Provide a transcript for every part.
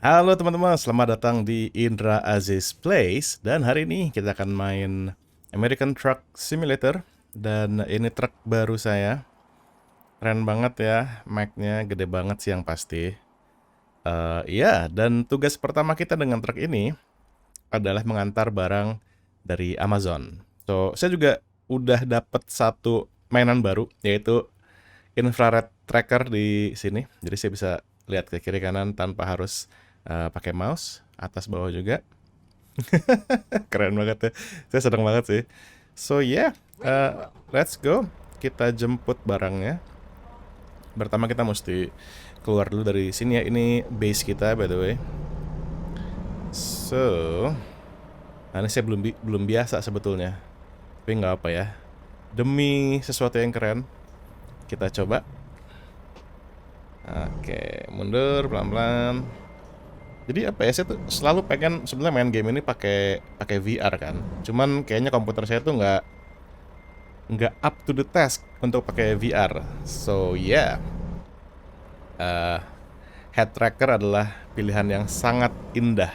Halo teman-teman, selamat datang di Indra Aziz Place. Dan hari ini kita akan main American Truck Simulator. Dan ini truk baru saya. Keren banget ya, Mac-nya gede banget sih yang pasti. Iya, dan tugas pertama kita dengan truk ini adalah mengantar barang dari Amazon. So, saya juga udah dapat satu mainan baru, yaitu infrared tracker di sini. Jadi saya bisa lihat ke kiri kanan tanpa harus pakai mouse, atas bawah juga. Keren banget ya. Saya senang banget sih. So yeah, let's go. Kita jemput barangnya. Pertama kita mesti keluar dulu dari sini ya. Ini base kita by the way. So, ini saya belum biasa sebetulnya. Tapi nggak apa ya. Demi sesuatu yang keren, kita coba. Oke, mundur pelan-pelan. Jadi apa ya, saya tuh selalu pengen sebenarnya main game ini pakai pakai VR kan. Cuman kayaknya komputer saya tuh nggak up to the task untuk pakai VR. So yeah, uh, head tracker adalah pilihan yang sangat indah.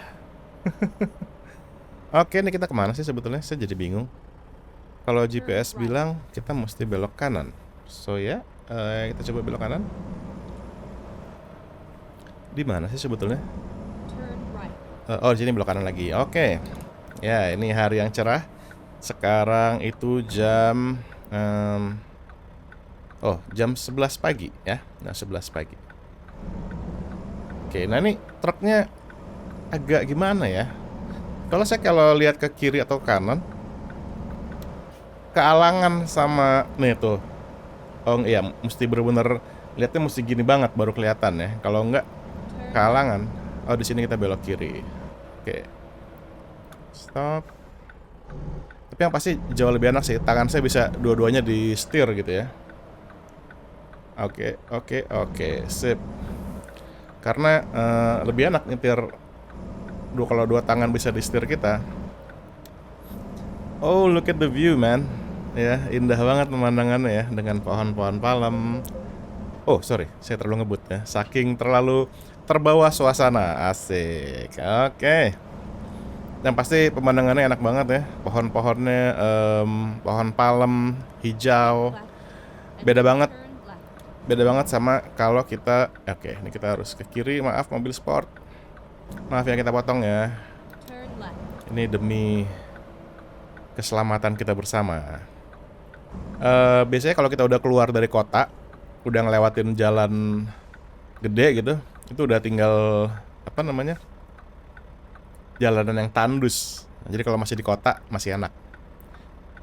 Oke, ini kita kemana sih sebetulnya? Saya jadi bingung. Kalau GPS bilang kita mesti belok kanan. So ya, kita coba belok kanan. Di mana sih sebetulnya? Oh, di sini belok kanan lagi. Oke. Ya, ini hari yang cerah. Sekarang itu jam jam 11 pagi ya. Nah, 11 pagi. Oke, nah ini truknya agak gimana ya? Kalau lihat ke kiri atau kanan, kealangan sama nih tuh. Oh iya, mesti bener-bener lihatnya mesti gini banget baru kelihatan ya. Kalau enggak kealangan. Oh, di sini kita belok kiri. Oke. Stop. Tapi yang pasti jauh lebih enak sih. Tangan saya bisa dua-duanya di setir gitu ya. Oke, sip. Karena lebih enak nyetir kalau dua tangan bisa di setir kita. Oh, look at the view, man. Ya, indah banget pemandangannya ya dengan pohon-pohon palem. Oh, sorry, saya terlalu ngebut ya. Saking terlalu terbawa suasana. Asik. Oke. Yang pasti pemandangannya enak banget ya. Pohon-pohonnya, pohon palem, hijau. Beda banget. Beda banget sama kalau kita. Oke, ini kita harus ke kiri. Maaf, mobil sport. Maaf ya kita potong ya. Ini demi keselamatan kita bersama. Biasanya kalau kita udah keluar dari kota, udah ngelewatin jalan gede gitu, itu udah tinggal apa namanya, jalanan yang tandus. Jadi kalau masih di kota masih enak.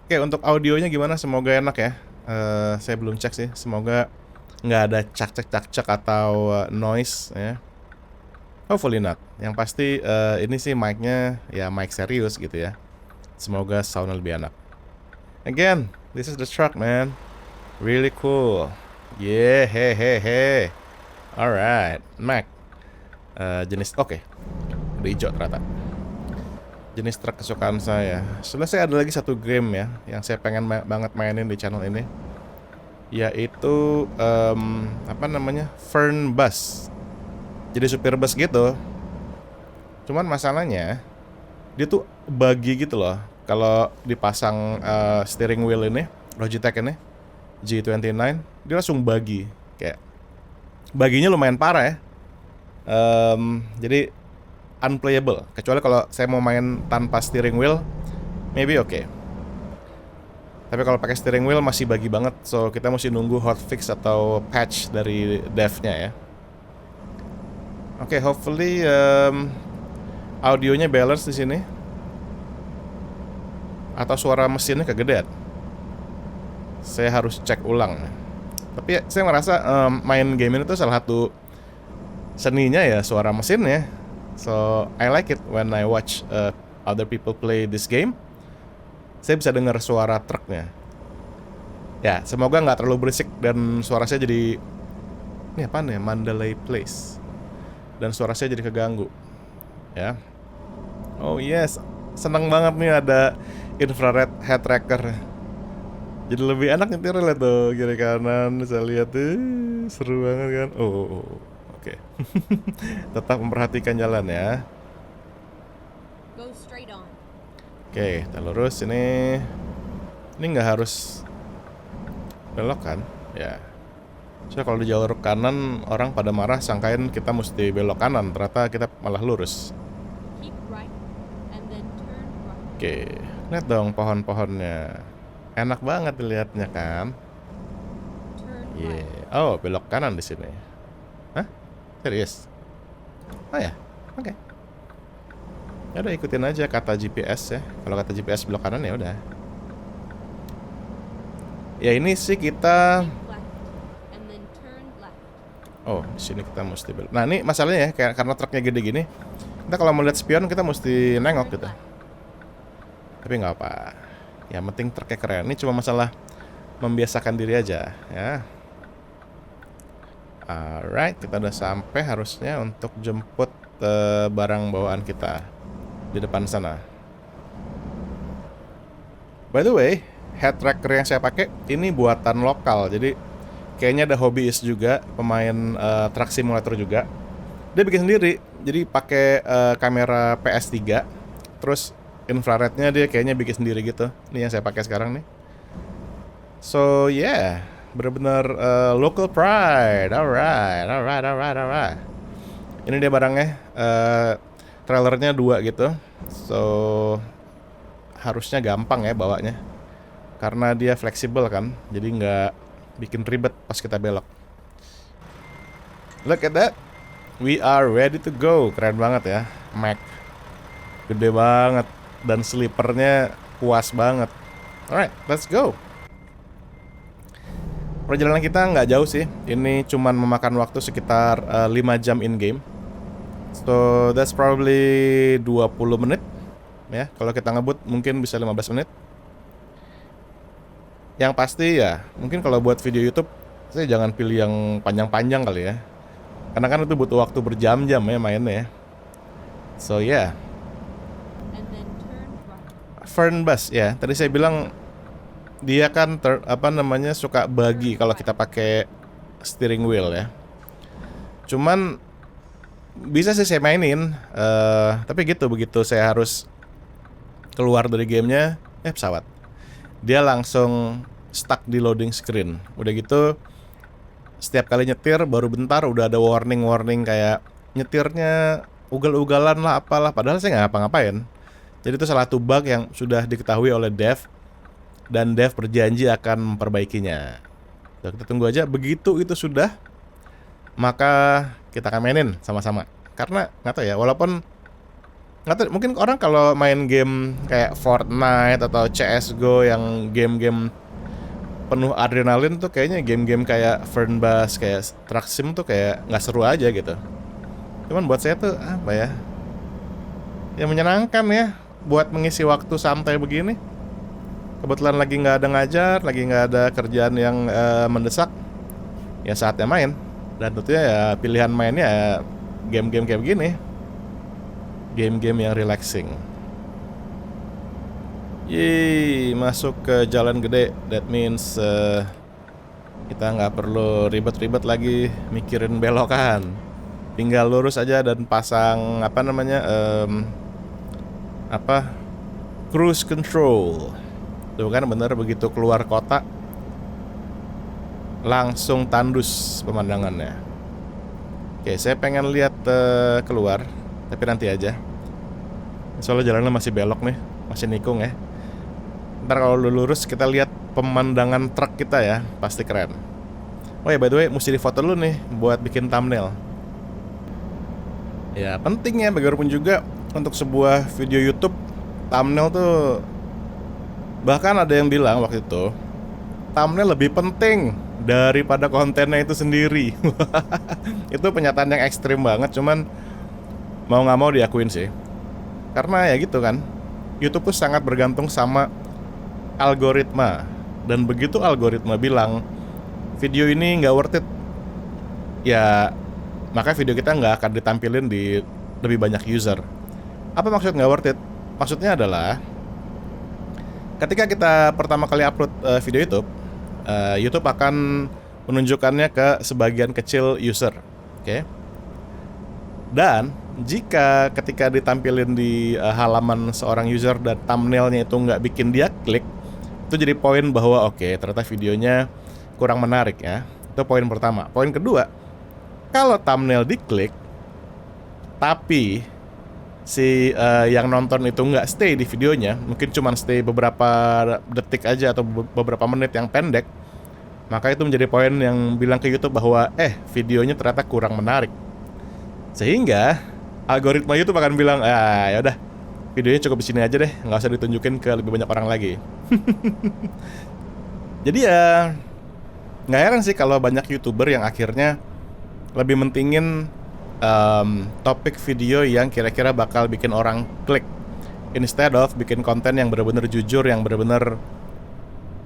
Oke, untuk audionya gimana? Semoga enak ya. Saya belum cek sih. Semoga nggak ada cak-cak atau noise ya. Hopefully not. Yang pasti ini sih mic-nya ya mic serius gitu ya. Semoga sound lebih enak. Again, this is the truck, man. Really cool. Yeah, hey. Alright, Mac. Jenis oke. Udah hijau ternyata. Jenis truk kesukaan saya. Sebenarnya saya ada lagi satu game ya yang saya pengen banget mainin di channel ini. Yaitu apa namanya? Fern Bus. Jadi supir bus gitu. Cuman masalahnya dia tuh buggy gitu loh. Kalau dipasang steering wheel ini, Logitech ini G29, dia langsung buggy. Kayak buggy-nya lumayan parah ya. Jadi unplayable. Kecuali kalau saya mau main tanpa steering wheel, maybe oke. Tapi kalau pakai steering wheel masih buggy banget. So kita mesti nunggu hotfix atau patch dari dev-nya ya. Oke, hopefully audionya balance di sini. Atau suara mesinnya kegedean. Saya harus cek ulang. Tapi saya merasa main game ini tuh salah satu seninya ya suara mesinnya. So I like it when I watch other people play this game. Saya bisa dengar suara truknya. Ya, semoga nggak terlalu berisik dan suara saya jadi ini apa nih? Mandalay Place. Dan suara saya jadi keganggu. Ya. Oh yes, seneng banget nih ada infrared head tracker. Jadi lebih enak nyetirnya tuh kiri kanan. Saya lihat tuh seru banget kan. Oh. Oke. Tetap memperhatikan jalan ya. Go straight on. Oke, kita lurus ini. Ini nggak harus belok kan? Ya. So kalau di jalur kanan orang pada marah sangkain kita mesti belok kanan, ternyata kita malah lurus. Keep right and then turn right. Oke, lihat dong pohon-pohonnya. Enak banget dilihatnya kan? Turn Iya. right. Oh, belok kanan di sini. Hah? Serius? Oh ya, oke. Ya udah ikutin aja kata GPS ya. Kalau kata GPS belok kanan ya udah. Ya ini sih kita. Keep left and then turn left. Oh, di sini kita mesti belok. Nah ini masalahnya ya, kayak karena truknya gede gini. Kita kalau melihat spion kita mesti nengok Turn gitu. left. Tapi nggak apa. Yang penting truknya keren. Ini cuma masalah membiasakan diri aja ya. Alright, kita udah sampai harusnya untuk jemput barang bawaan kita di depan sana. By the way, head tracker yang saya pakai ini buatan lokal. Jadi kayaknya ada hobbyist juga, pemain truck simulator juga. Dia bikin sendiri. Jadi pakai kamera PS3, terus infrarednya dia kayaknya bikin sendiri gitu. Ini yang saya pakai sekarang nih. So yeah, benar-benar local pride. Alright. Ini dia barangnya. Trailernya 2 gitu. So harusnya gampang ya bawanya. Karena dia fleksibel kan, jadi nggak bikin ribet pas kita belok. Look at that. We are ready to go. Keren banget ya, Mac. Gede banget dan sleepernya puas banget. Alright, let's go. Perjalanan kita nggak jauh sih. Ini cuman memakan waktu sekitar 5 jam in game. So that's probably 20 menit. Ya, kalau kita ngebut mungkin bisa 15 menit. Yang pasti ya, mungkin kalau buat video YouTube saya jangan pilih yang panjang-panjang kali ya. Karena kan itu butuh waktu berjam-jam ya mainnya ya. So yeah. And then turn right. Fernbus ya, tadi saya bilang dia kan suka bagi kalau kita pakai steering wheel ya. Cuman bisa sih saya mainin, tapi gitu begitu saya harus keluar dari gamenya, pesawat. Dia langsung stuck di loading screen. Udah gitu setiap kali nyetir baru bentar udah ada warning kayak nyetirnya ugal-ugalan lah apalah, padahal saya nggak ngapa-ngapain. Jadi itu salah satu bug yang sudah diketahui oleh dev dan dev berjanji akan memperbaikinya. Nah, kita tunggu aja, begitu itu sudah maka kita akan mainin sama-sama. Karena nggak tahu ya, walaupun nggak tahu, mungkin orang kalau main game kayak Fortnite atau CS:GO yang game-game penuh adrenalin tuh kayaknya game-game kayak Fernbus, kayak Truck Sim tuh kayak nggak seru aja gitu. Cuman buat saya tuh apa ya, ya menyenangkan ya buat mengisi waktu santai begini. Kebetulan lagi nggak ada ngajar, lagi nggak ada kerjaan yang mendesak, ya saatnya main. Dan tentunya ya pilihan mainnya ya game-game kayak begini, game-game yang relaxing. Yeay, masuk ke jalan gede. That means kita nggak perlu ribet-ribet lagi mikirin belokan. Tinggal lurus aja dan pasang cruise control. Tuh kan bener, begitu keluar kota langsung tandus pemandangannya. Oke, saya pengen lihat keluar, tapi nanti aja. Soalnya jalannya masih belok nih, masih nikung ya. Ntar kalau lurus kita lihat pemandangan truk kita ya, pasti keren. Oh ya, by the way, mesti difoto dulu nih buat bikin thumbnail. Ya pentingnya bagaimanapun juga untuk sebuah video YouTube, thumbnail tuh, bahkan ada yang bilang waktu itu thumbnail lebih penting daripada kontennya itu sendiri. Itu pernyataan yang ekstrim banget, cuman mau nggak mau diakuin sih. Karena ya gitu kan, YouTube tuh sangat bergantung sama algoritma. Dan begitu algoritma bilang video ini nggak worth it, ya maka video kita nggak akan ditampilin di lebih banyak user. Apa maksud nggak worth it? Maksudnya adalah ketika kita pertama kali upload video YouTube, YouTube akan menunjukkannya ke sebagian kecil user, oke? Dan jika ketika ditampilin di halaman seorang user dan thumbnailnya itu nggak bikin dia klik, itu jadi poin bahwa oke, ternyata videonya kurang menarik ya. Itu poin pertama. Poin kedua, kalau thumbnail diklik tapi si yang nonton itu nggak stay di videonya, mungkin cuma stay beberapa detik aja atau beberapa menit yang pendek, maka itu menjadi poin yang bilang ke YouTube bahwa videonya ternyata kurang menarik. Sehingga algoritma YouTube akan bilang, ya udah, videonya cukup di sini aja deh, nggak usah ditunjukin ke lebih banyak orang lagi. Jadi ya nggak heran sih kalau banyak YouTuber yang akhirnya lebih mentingin topik video yang kira-kira bakal bikin orang klik, instead of bikin konten yang benar-benar jujur, yang benar-benar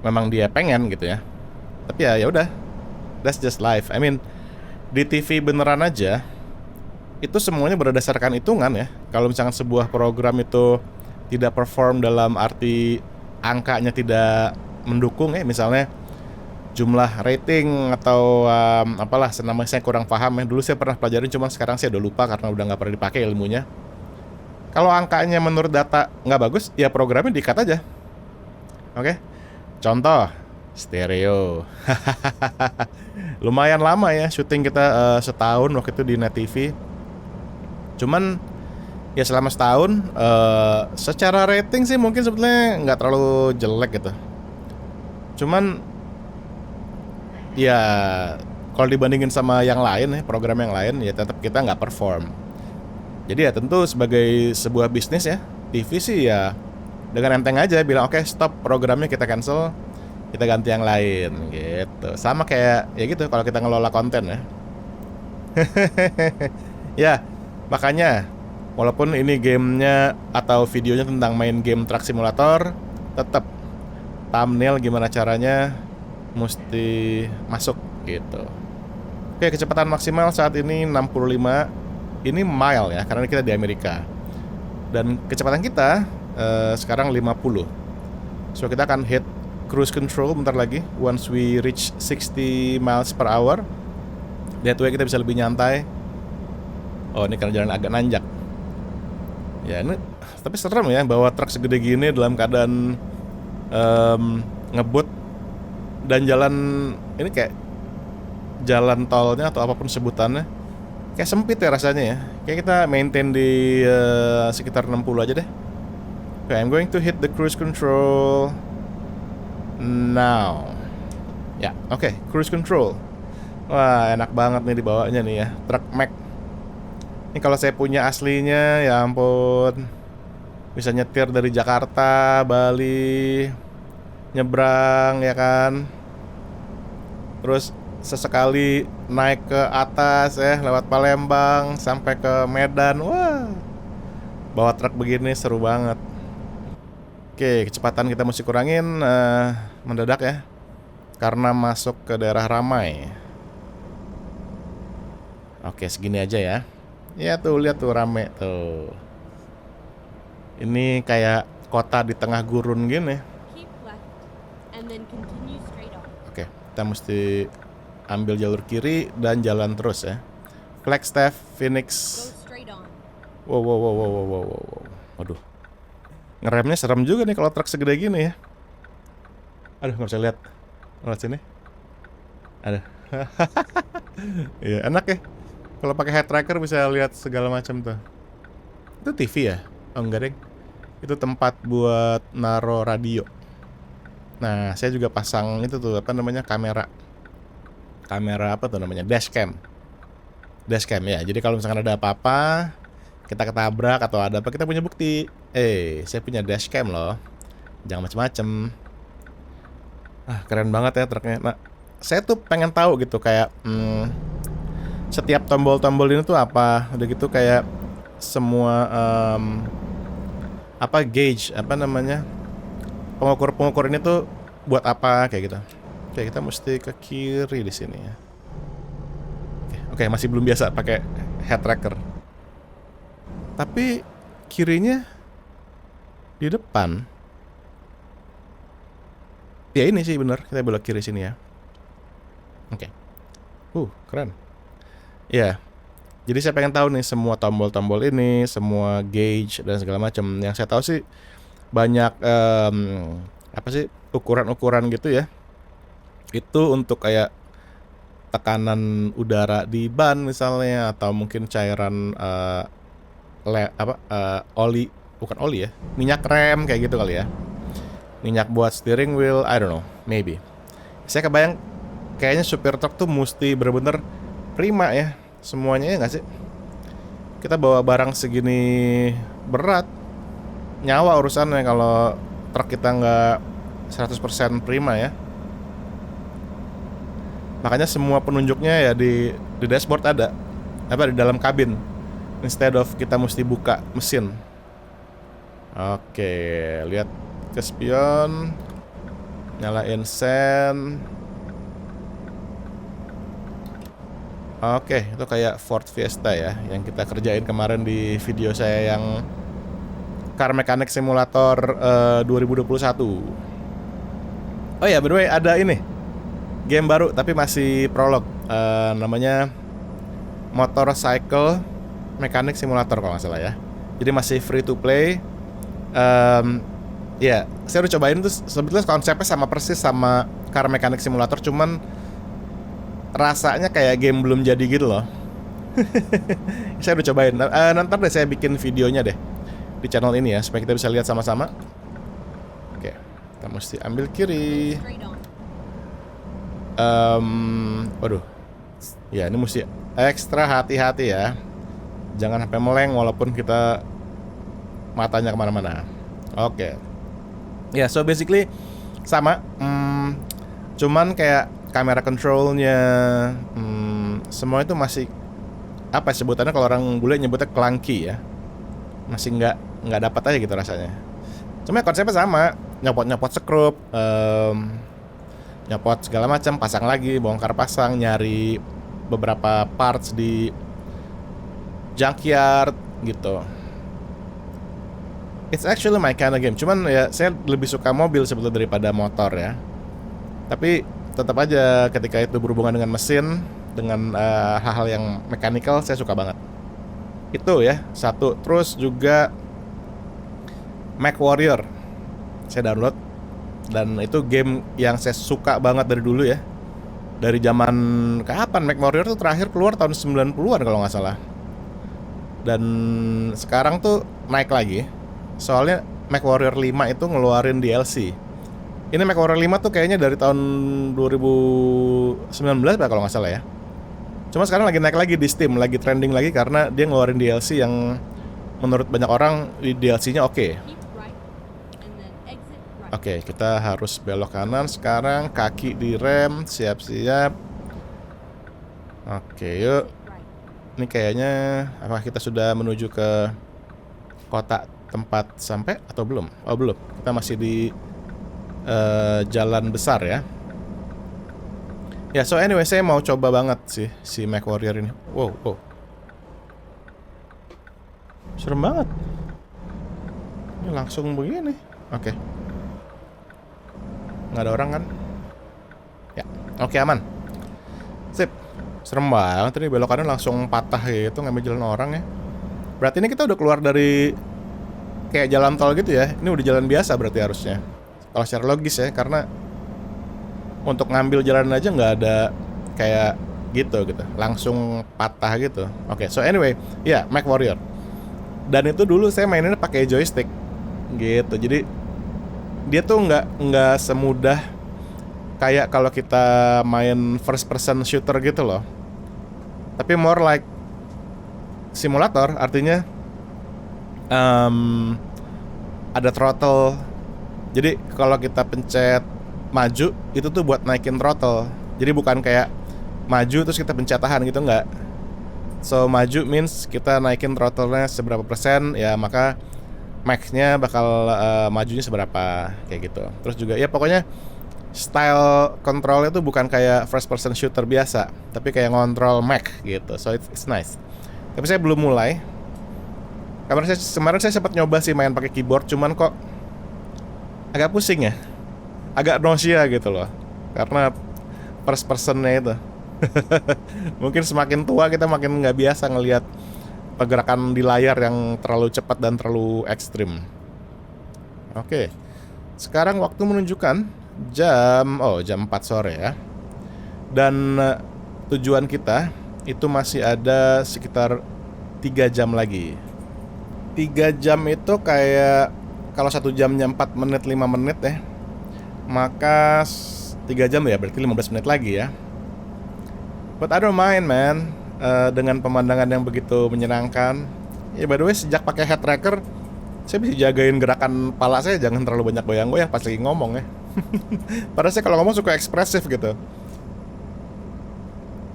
memang dia pengen gitu ya. Tapi ya udah, that's just life. I mean, di TV beneran aja itu semuanya berdasarkan hitungan ya. Kalau misalkan sebuah program itu tidak perform dalam arti angkanya tidak mendukung ya, misalnya jumlah rating atau apalah, senamanya saya kurang paham ya. Dulu saya pernah pelajarin, cuman sekarang saya udah lupa karena udah nggak pernah dipakai ilmunya. Kalau angkanya menurut data nggak bagus, ya programnya di-cut aja. Oke? Contoh, stereo. Lumayan lama ya syuting kita, setahun waktu itu di Net TV. Cuman ya selama setahun secara rating sih mungkin sebetulnya nggak terlalu jelek gitu. Cuman ya kalau dibandingin sama yang lain ya, program yang lain, ya tetap kita nggak perform. Jadi ya tentu sebagai sebuah bisnis ya, TV sih ya dengan enteng aja bilang oke, stop programnya, kita cancel, kita ganti yang lain gitu. Sama kayak ya gitu kalau kita ngelola konten ya. Ya makanya walaupun ini gamenya atau videonya tentang main game truck simulator, tetap thumbnail gimana caranya mesti masuk gitu. Oke, kecepatan maksimal saat ini 65. Ini mile ya, karena kita di Amerika. Dan kecepatan kita sekarang 50. So kita akan hit cruise control bentar lagi. Once we reach 60 miles per hour, that way kita bisa lebih nyantai. Oh, ini karena jalan agak nanjak. Ya ini, tapi serem ya bawa truk segede gini dalam keadaan ngebut. Dan jalan ini kayak jalan tolnya atau apapun sebutannya kayak sempit ya rasanya ya. Kayak kita maintain di sekitar 60 aja deh. Okay, I'm going to hit the cruise control now. Ya, oke, cruise control. Wah, enak banget nih dibawanya nih ya, truk Mack. Ini kalau saya punya aslinya, ya ampun, bisa nyetir dari Jakarta, Bali, nyebrang ya kan. Terus sesekali naik ke atas ya, lewat Palembang sampai ke Medan. Wah, bawa truk begini seru banget. Oke, kecepatan kita mesti kurangin mendadak ya, karena masuk ke daerah ramai. Oke, segini aja ya. Ya tuh, lihat tuh rame tuh. Ini kayak kota di tengah gurun gini. Keep left and then continue straight on. Oke, kita mesti ambil jalur kiri dan jalan terus ya. Flagstaff, Phoenix. Go straight on. Wow. Waduh. Ngeremnya serem juga nih kalau truk segede gini ya. Aduh, nggak bisa lihat. Lihat sini. Aduh. Iya, enak ya. Kalau pakai head tracker bisa lihat segala macam tuh. Itu TV ya? Oh enggak deh. Itu tempat buat naro radio. Nah, saya juga pasang itu tuh apa namanya, kamera apa tuh namanya, dashcam ya. Jadi kalau misalkan ada apa-apa, kita ketabrak atau ada apa, kita punya bukti. Saya punya dashcam loh. Jangan macem-macem. Keren banget ya truknya. Nah, saya tuh pengen tahu gitu kayak setiap tombol-tombol ini tuh apa. Udah gitu kayak semua apa gauge, apa namanya, pengukur ini tuh buat apa kayak gitu. Oke, kita mesti ke kiri di sini ya. Oke, masih belum biasa pakai head tracker. Tapi kirinya di depan. Ya ini sih bener, kita belok kiri sini ya. Oke. Keren. Ya. Jadi saya pengen tahu nih semua tombol-tombol ini, semua gauge dan segala macam. Yang saya tahu sih banyak apa sih ukuran-ukuran gitu ya. Itu untuk kayak tekanan udara di ban misalnya, atau mungkin cairan oli, bukan oli ya, minyak rem kayak gitu kali ya. Minyak buat steering wheel, I don't know, maybe. Saya kebayang kayaknya supir truk tuh mesti bener-bener prima ya semuanya, ya nggak sih? Kita bawa barang segini berat, nyawa urusannya kalau truk kita nggak 100% prima ya. Makanya semua penunjuknya ya di dashboard ada, apa di dalam kabin, instead of kita mesti buka mesin. Oke, lihat ke spion, nyalain sen. Oke, itu kayak Ford Fiesta ya, yang kita kerjain kemarin di video saya yang Car Mechanic Simulator 2021. Oh ya, by the way, ada ini game baru tapi masih prolog, namanya Motorcycle Mechanic Simulator kalau nggak salah ya. Jadi masih free to play. Ya, saya udah cobain tuh, sebetulnya konsepnya sama persis sama Car Mechanic Simulator, cuman rasanya kayak game belum jadi gitu loh. Saya udah cobain. Nanti deh saya bikin videonya deh di channel ini ya, supaya kita bisa lihat sama-sama. Oke, kita mesti ambil kiri. Straight on. Waduh. Ya, ini mesti ekstra hati-hati ya. Jangan sampai meleng walaupun kita matanya kemana-mana. Oke. Ya, so basically sama. Cuman kayak kamera controlnya, semua itu masih apa sebutannya, kalau orang bule nyebutnya clunky ya. Masih nggak dapat aja gitu rasanya. Cuma konsepnya sama, nyopot skrup, nyopot segala macam, pasang lagi, bongkar pasang, nyari beberapa parts di junkyard gitu. It's actually my kind of game. Cuman ya saya lebih suka mobil sebetulnya daripada motor ya. Tapi tetap aja ketika itu berhubungan dengan mesin, dengan hal-hal yang mechanical, saya suka banget. Itu ya, satu. Terus juga MechWarrior saya download, dan itu game yang saya suka banget dari dulu ya. Dari zaman kapan MechWarrior tuh terakhir keluar, tahun 90-an kalau nggak salah. Dan sekarang tuh naik lagi. Soalnya MechWarrior 5 itu ngeluarin DLC. Ini MechWarrior 5 tuh kayaknya dari tahun 2019 kalau nggak salah ya. Cuma sekarang lagi naik lagi di Steam, lagi trending lagi karena dia ngeluarin DLC yang menurut banyak orang di DLC-nya oke. Keep right. And then exit right. Oke, kita harus belok kanan sekarang, kaki direm, siap-siap. Oke, yuk. Right. Ini kayaknya apakah kita sudah menuju ke kota tempat sampai atau belum? Oh, belum. Kita masih di jalan besar ya. Ya, so anyway, saya mau coba banget sih si MechWarrior ini. Wow, wow. Serem banget. Ini langsung begini. Oke. Nggak ada orang kan? Ya, oke, aman. Sip. Serem banget ini, belokannya langsung patah gitu, ngambil jalan orang ya. Berarti ini kita udah keluar dari kayak jalan tol gitu ya. Ini udah jalan biasa berarti harusnya, kalau secara logis ya, karena untuk ngambil jalan aja nggak ada kayak gitu, langsung patah gitu. Oke, so anyway, ya, MechWarrior. Dan itu dulu saya mainnya pakai joystick gitu, jadi dia tuh nggak semudah kayak kalau kita main first person shooter gitu loh. Tapi more like simulator, artinya ada throttle. Jadi kalau kita pencet maju, itu tuh buat naikin throttle. Jadi bukan kayak maju terus kita pencet tahan gitu, enggak. So maju means kita naikin throttle-nya seberapa persen, ya maka max-nya bakal majunya seberapa, kayak gitu. Terus juga ya pokoknya style control-nya tuh bukan kayak first person shooter biasa, tapi kayak ngontrol mech gitu. So it's nice. Tapi saya belum mulai. Kemarin saya sempat nyoba sih main pakai keyboard, cuman kok agak pusing ya, agak nausea gitu loh, karena first person-nya itu. Mungkin semakin tua kita makin nggak biasa ngelihat pergerakan di layar yang terlalu cepat dan terlalu ekstrim. Oke, sekarang waktu menunjukkan jam 4 sore ya. Dan tujuan kita itu masih ada sekitar 3 jam lagi. 3 jam itu kayak kalau 1 jamnya 4 menit 5 menit ya, maka 3 jam ya berarti 15 menit lagi ya. But I don't mind man, dengan pemandangan yang begitu menyenangkan. Ya by the way, sejak pakai head tracker saya bisa jagain gerakan kepala saya jangan terlalu banyak goyang-goyang pas lagi ngomong ya. Padahal saya kalau ngomong suka ekspresif gitu.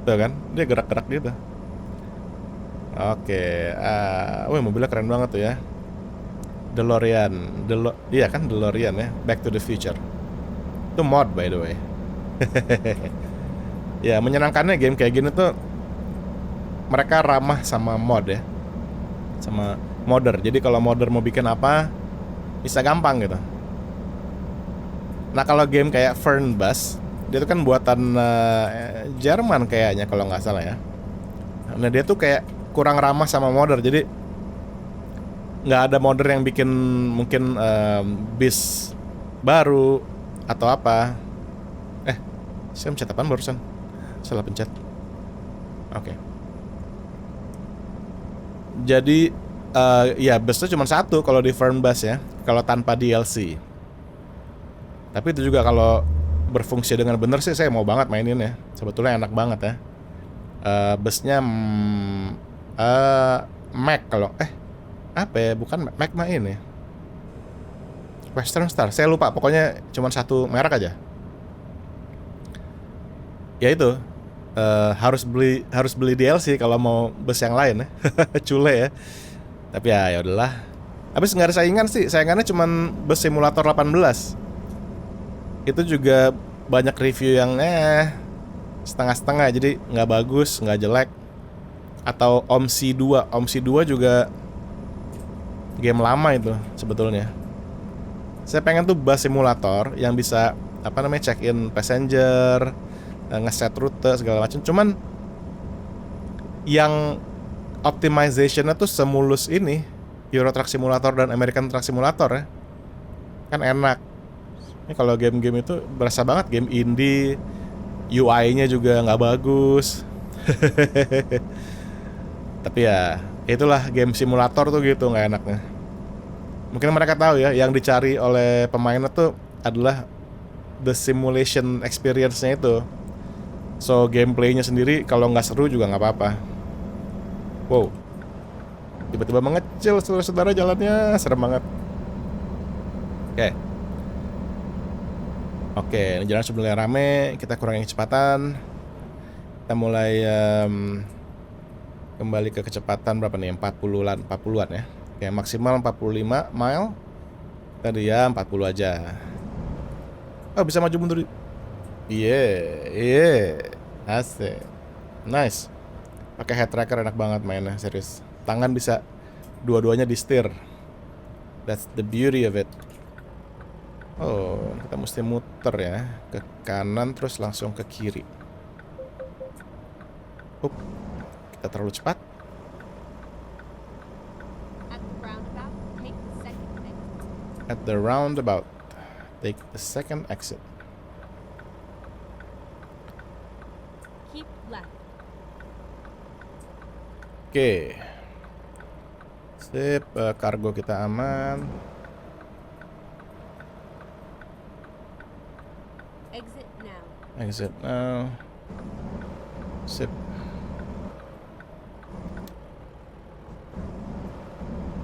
Tuh kan, dia gerak-gerak gitu. Oke, wih mobilnya keren banget tuh ya. DeLorean, iya kan DeLorean ya, Back to the Future. Itu mod by the way. Ya menyenangkannya game kayak gini tuh mereka ramah sama mod ya, sama modder. Jadi kalau modder mau bikin apa bisa gampang gitu. Nah kalau game kayak Fernbus, dia tuh kan buatan Jerman kayaknya kalau nggak salah ya. Nah dia tuh kayak kurang ramah sama modder, jadi nggak ada modder yang bikin mungkin bis baru atau apa. Saya mencet apaan barusan? Salah pencet. Oke. Jadi ya busnya cuma satu kalau di Fernbus ya, kalau tanpa DLC. Tapi itu juga kalau berfungsi dengan benar sih saya mau banget mainin ya. Sebetulnya enak banget ya. Busnya Mac kalau apa ya, bukan Mac mah ini Western Star, saya lupa, pokoknya cuma satu merek aja. Ya itu harus beli DLC kalau mau bus yang lain ya. Cule ya. Tapi ya udahlah. Habis nggak ada saingan sih, saingannya cuma bus simulator 18. Itu juga banyak review yang setengah-setengah, jadi nggak bagus, nggak jelek. Atau OMSI 2, OMSI 2 juga game lama itu sebetulnya. Saya pengen tuh bus simulator yang bisa check in passenger, ngeset rute segala macam. Cuman yang optimizationnya tuh semulus ini Euro Truck Simulator dan American Truck Simulator ya, kan enak. Ini kalau game-game itu berasa banget game indie, UI-nya juga nggak bagus. Tapi ya itulah game simulator tuh gitu nggak enaknya. Mungkin mereka tahu ya yang dicari oleh pemainnya tuh adalah the simulation experience-nya itu. So gameplaynya sendiri kalau nggak seru juga nggak apa-apa. Wow, tiba-tiba mengecil saudara-saudara, jalannya serem banget. Oke, ini jalan sebenarnya rame, kita kurangin kecepatan. Kita mulai kembali ke kecepatan berapa nih? 40-an ya. Oke, maksimal 45 mile. Tadi ya 40 aja. Oh, bisa maju mundur. Iya. Asik. Nice. Pakai head tracker enak banget mainnya, serius. Tangan bisa dua-duanya di setir. That's the beauty of it. Oh, kita mesti muter ya, ke kanan terus langsung ke kiri. Kita terlalu cepat. At the roundabout, take At the roundabout, take the second exit. the second exit. Keep left. Oke. Sip, kargo kita aman. Exit now. Exit now. Sip.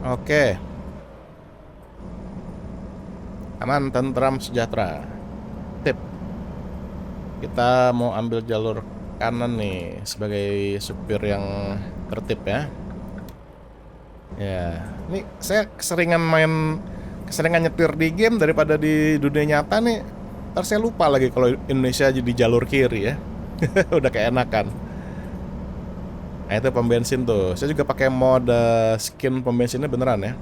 Oke. Aman, tentram, sejahtera. Tip. Kita mau ambil jalur kanan nih sebagai supir yang tertib ya. Ya, ini saya keseringan nyetir di game daripada di dunia nyata nih. Ntar saya lupa lagi kalau Indonesia jadi jalur kiri ya. Udah keenakan. Nah itu pom bensin tuh. Saya juga pakai mode skin pom bensinnya beneran ya.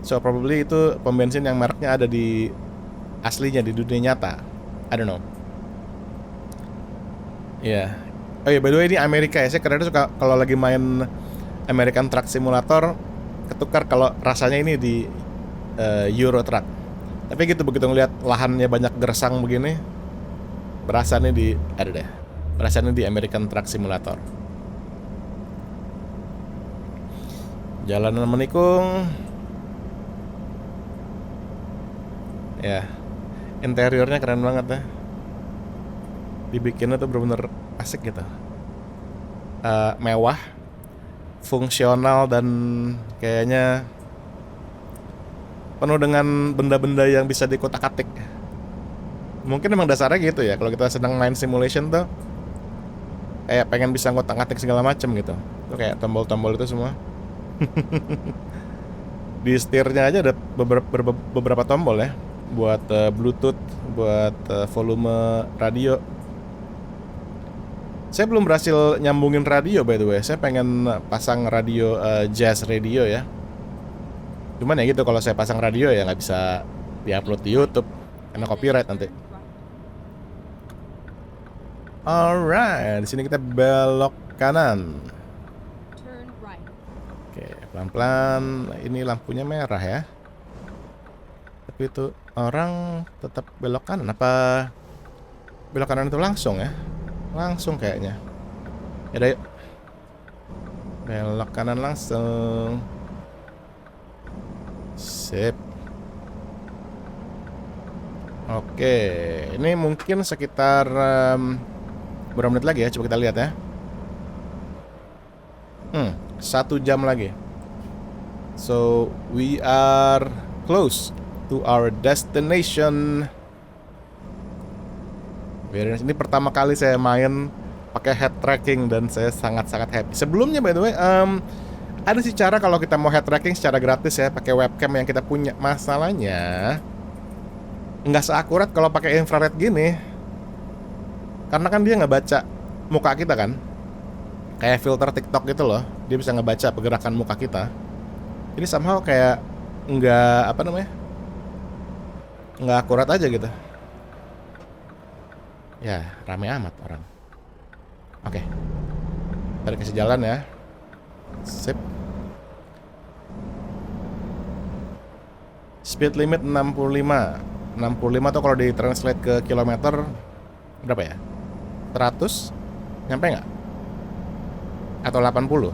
So probably itu pom bensin yang mereknya ada di aslinya di dunia nyata. I don't know. Ya, Oh iya, by the way ini Amerika ya. Saya kadang suka kalau lagi main American Truck Simulator ketukar kalau rasanya ini di Euro Truck. Tapi gitu begitu ngeliat lahannya banyak gersang begini, berasa nih di ada deh. Berasa nih di American Truck Simulator. Jalanan menikung. Ya. Interiornya keren banget ya. Dibikinnya tuh bener-bener asik gitu. Mewah, fungsional dan kayaknya penuh dengan benda-benda yang bisa dikotak-atik. Mungkin emang dasarnya gitu ya. Kalau kita sedang main simulation tuh kayak pengen bisa ngotak-atik segala macem gitu. Tuh kayak tombol-tombol itu semua. Di setirnya aja ada beberapa tombol ya. Buat Bluetooth, buat volume radio. Saya belum berhasil nyambungin radio by the way. Saya pengen pasang radio jazz radio ya. Cuman ya gitu, kalau saya pasang radio ya nggak bisa diupload di YouTube karena copyright nanti. Alright, di sini kita belok kanan. Turn right. Oke, pelan-pelan. Ini lampunya merah ya. Tapi itu orang tetap belok kanan. Apa belok kanan itu langsung ya? Langsung kayaknya. Ya yuk. Belok kanan langsung. Sip. Oke, ini mungkin sekitar berapa menit lagi ya? Coba kita lihat ya. 1 jam lagi. So we are close to our destination. Ini pertama kali saya main pakai head tracking dan saya sangat-sangat happy. Sebelumnya by the way, ada sih cara kalau kita mau head tracking secara gratis ya, pakai webcam yang kita punya. Masalahnya nggak seakurat kalau pakai infrared gini, karena kan dia nggak baca muka kita kan, kayak filter TikTok gitu loh. Dia bisa ngebaca pergerakan muka kita. Ini somehow kayak nggak apa namanya, nggak akurat aja gitu. Ya rame amat orang. Oke, kita kasih jalan ya. Sip. Speed limit 65. 65 tuh kalau di translate ke kilometer berapa ya? 100? Nyampe nggak? Atau 80?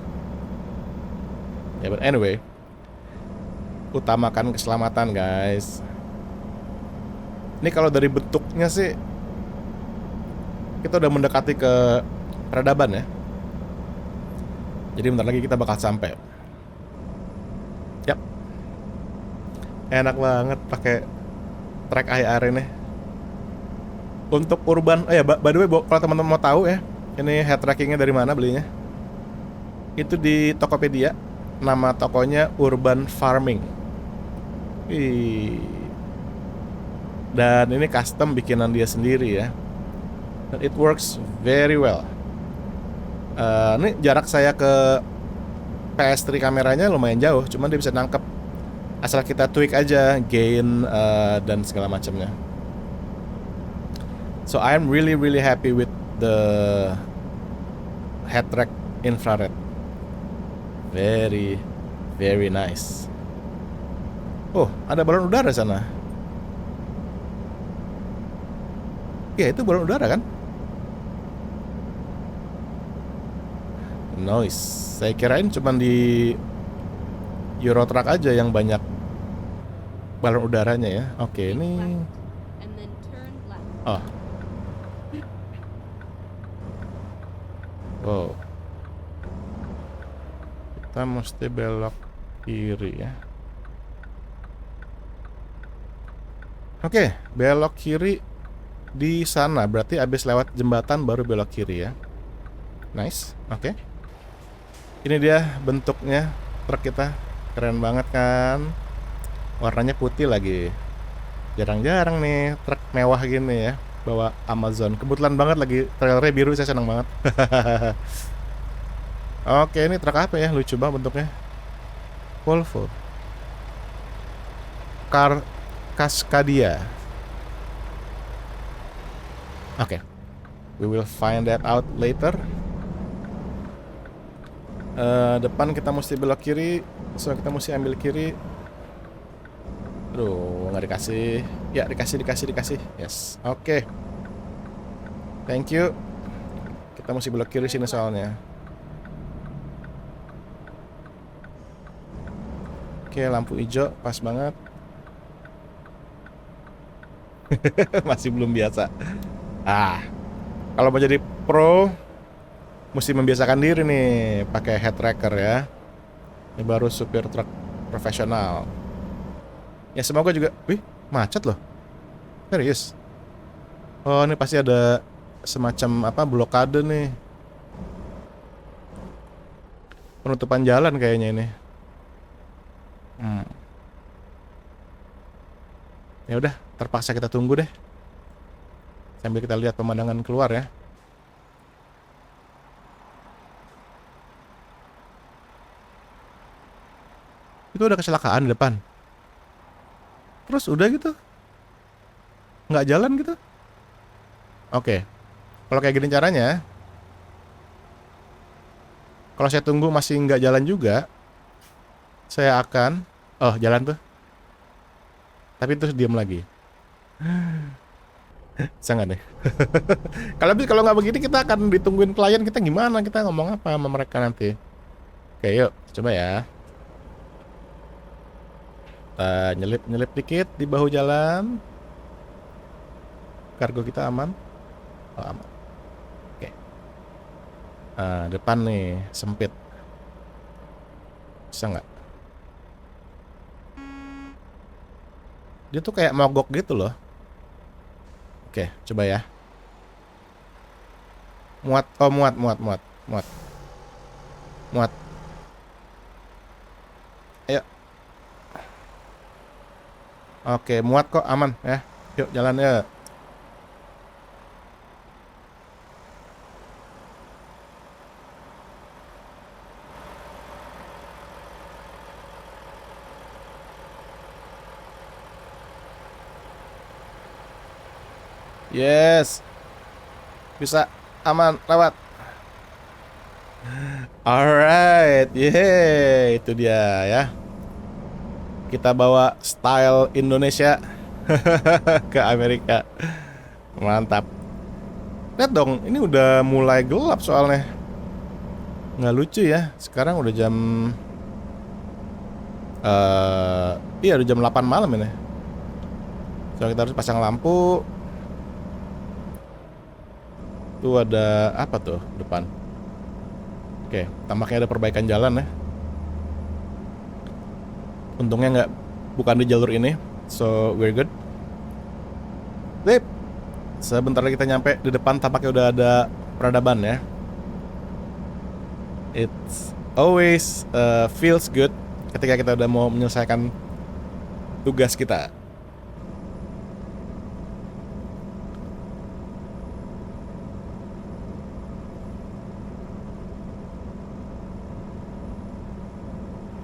Ya, but anyway, utamakan keselamatan guys. Ini kalau dari bentuknya sih kita udah mendekati ke peradaban ya. Jadi bentar lagi kita bakal sampai. Yap. Enak banget pakai track IR ini. Untuk urban, oh ya by the way, kalau teman-teman mau tahu ya, ini head trackingnya dari mana belinya? Itu di Tokopedia. Nama tokonya Urban Farming. Dan ini custom bikinan dia sendiri ya. Dan it works very well. Ini jarak saya ke PS3 kameranya lumayan jauh, cuman dia bisa nangkep asal kita tweak aja gain dan segala macamnya. So I'm really happy with the head track infrared. Very nice. Oh, ada balon udara sana. Ya, itu balon udara kan? Noise. Saya kirain cuma di Euro Truck aja yang banyak balon udaranya ya. Oke, ini. And then turn left. Oh. Wow. Kita mesti belok kiri ya. Oke, belok kiri di sana. Berarti abis lewat jembatan baru belok kiri ya. Nice. Oke. Ini dia bentuknya truk kita. Keren banget kan. Warnanya putih lagi. Jarang-jarang nih truk mewah gini ya bawa Amazon. Kebetulan banget lagi trailernya biru, saya senang banget. Oke, ini truk apa ya? Lucu banget bentuknya. Volvo Car Cascadia. Oke. We will find that out later. Depan kita mesti belok kiri, so kita mesti ambil kiri. Aduh, nggak dikasih. Ya, dikasih. Yes, oke. Thank you. Kita mesti belok kiri sini soalnya. Oke, lampu hijau pas banget. Masih belum biasa. Kalau mau jadi pro, mesti membiasakan diri nih pakai head tracker ya. Ini baru supir truk profesional. Ya semoga juga. Wih, macet loh. Serius. Oh, ini pasti ada semacam apa blokade nih. Penutupan jalan kayaknya ini. Ya udah, terpaksa kita tunggu deh. Sambil kita lihat pemandangan keluar ya. Itu ada kecelakaan di depan. Terus udah gitu, nggak jalan gitu. Oke, kalau kayak gini caranya, kalau saya tunggu masih nggak jalan juga, saya akan, oh jalan tuh, tapi terus diam lagi. Sangat deh. Kalau nggak begini kita akan ditungguin klien kita gimana? Kita ngomong apa sama mereka nanti? Oke, yuk coba ya. Kita nyelip dikit di bahu jalan. Kargo kita aman. Oh, aman. Oke. Depan nih sempit. Bisa nggak? Dia tuh kayak mogok gitu loh. Oke, coba ya. Muat. Ayo. Oke, muat kok, aman ya. Yuk jalan ya. Yes. Bisa aman lewat. Alright, yeay, itu dia ya. Kita bawa style Indonesia ke Amerika. Mantap. Lihat dong, ini udah mulai gelap soalnya. Nggak lucu ya. Sekarang udah jam iya udah jam 8 malam ini. So kita harus pasang lampu. Tuh ada apa tuh depan? Oke, tampaknya ada perbaikan jalan ya. Untungnya bukan di jalur ini, so we're good. Sip. Sebentar lagi kita nyampe di depan, tampaknya udah ada peradaban ya. It's always feels good ketika kita udah mau menyelesaikan tugas kita.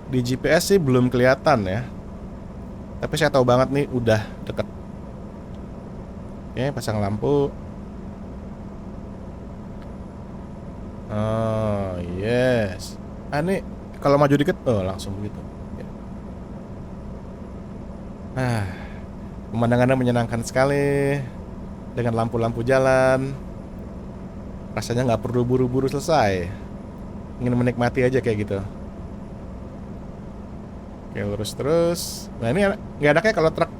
Di GPS sih belum kelihatan ya. Tapi saya tahu banget nih udah deket. Oke, pasang lampu. Oh, yes. Ini kalau maju dikit, oh langsung begitu. Pemandangannya menyenangkan sekali. Dengan lampu-lampu jalan. Rasanya nggak perlu buru-buru selesai. Ingin menikmati aja kayak gitu. Oke, lurus terus. Nah ini nggak enaknya kalau truk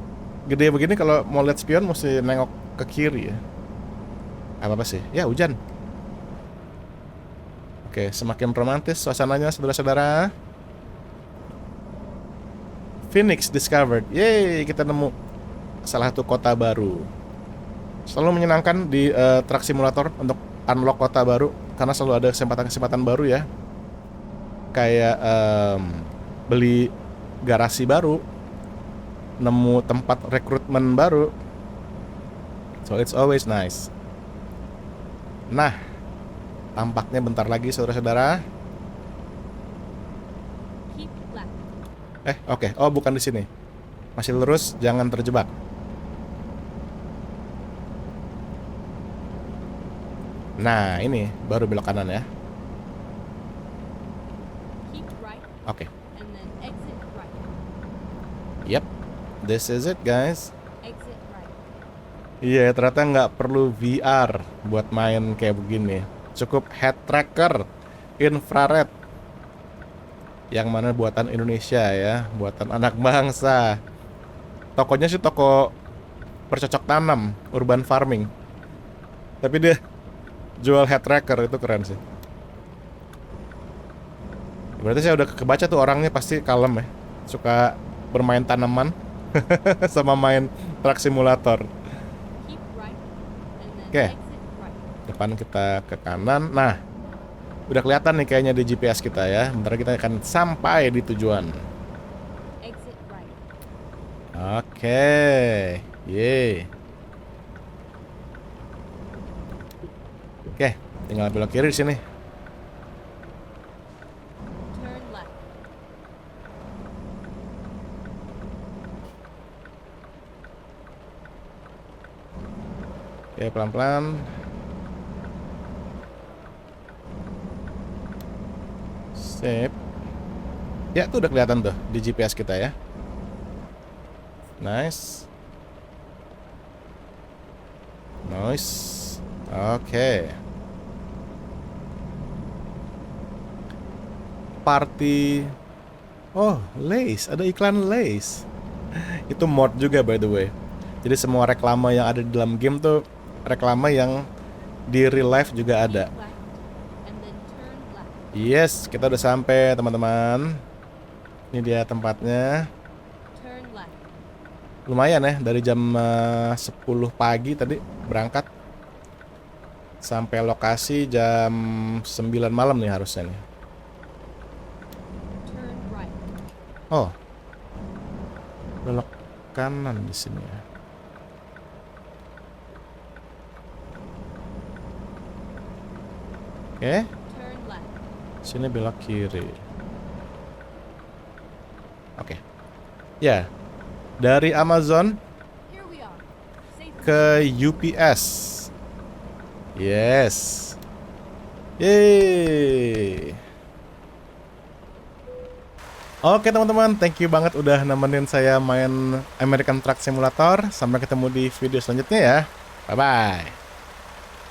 gede begini, kalau mau lihat spion mesti nengok ke kiri ya. Apa sih? Ya hujan. Oke, semakin romantis suasananya saudara-saudara. Phoenix discovered. Yeay, kita nemu salah satu kota baru. Selalu menyenangkan di truck simulator untuk unlock kota baru, karena selalu ada kesempatan-kesempatan baru ya. Kayak beli garasi baru, nemu tempat rekrutmen baru. So it's always nice. Nah, tampaknya bentar lagi saudara-saudara. Keep left. Oke. Oh, bukan di sini. Masih lurus, jangan terjebak. Nah, ini baru belok kanan ya. Oke. and then exit right. Yep. This is it, guys. Exit right. Iya, ternyata nggak perlu VR buat main kayak begini. Cukup head tracker infrared. Yang mana buatan Indonesia ya, buatan anak bangsa. Tokonya sih toko bercocok tanam, urban farming. Tapi dia jual head tracker, itu keren sih. Berarti saya udah kebaca tuh orangnya pasti kalem ya. Suka bermain tanaman sama main truck simulator. Keep right, and then Oke. exit right. Depan kita ke kanan. Nah, udah kelihatan nih kayaknya di GPS kita ya. Bentar kita akan sampai di tujuan. Exit right. Oke. Yeay. Oke, tinggal belok kiri di sini. Turn left. Oke, pelan-pelan. Sip. Ya, tuh udah kelihatan tuh di GPS kita ya. Nice. Nice. Oke. Party. Oh, Lays. Ada iklan Lays. Itu mod juga by the way. Jadi semua reklame yang ada di dalam game tuh reklame yang di real life juga ada. Keep left, and then turn left. Yes, kita udah sampai teman-teman. Ini dia tempatnya. Turn left. Lumayan ya, dari jam 10 pagi tadi berangkat. Sampai lokasi jam 9 malam nih harusnya nih. Turn right. Oh. Belok kanan di sini ya. Oke, Turn left. sini belok kiri. Oke. Ya. Dari Amazon Here we are. Safe. ke UPS. Yes. Yeay. Oke teman-teman, thank you banget udah nemenin saya main American Truck Simulator. Sampai ketemu di video selanjutnya ya. Bye-bye.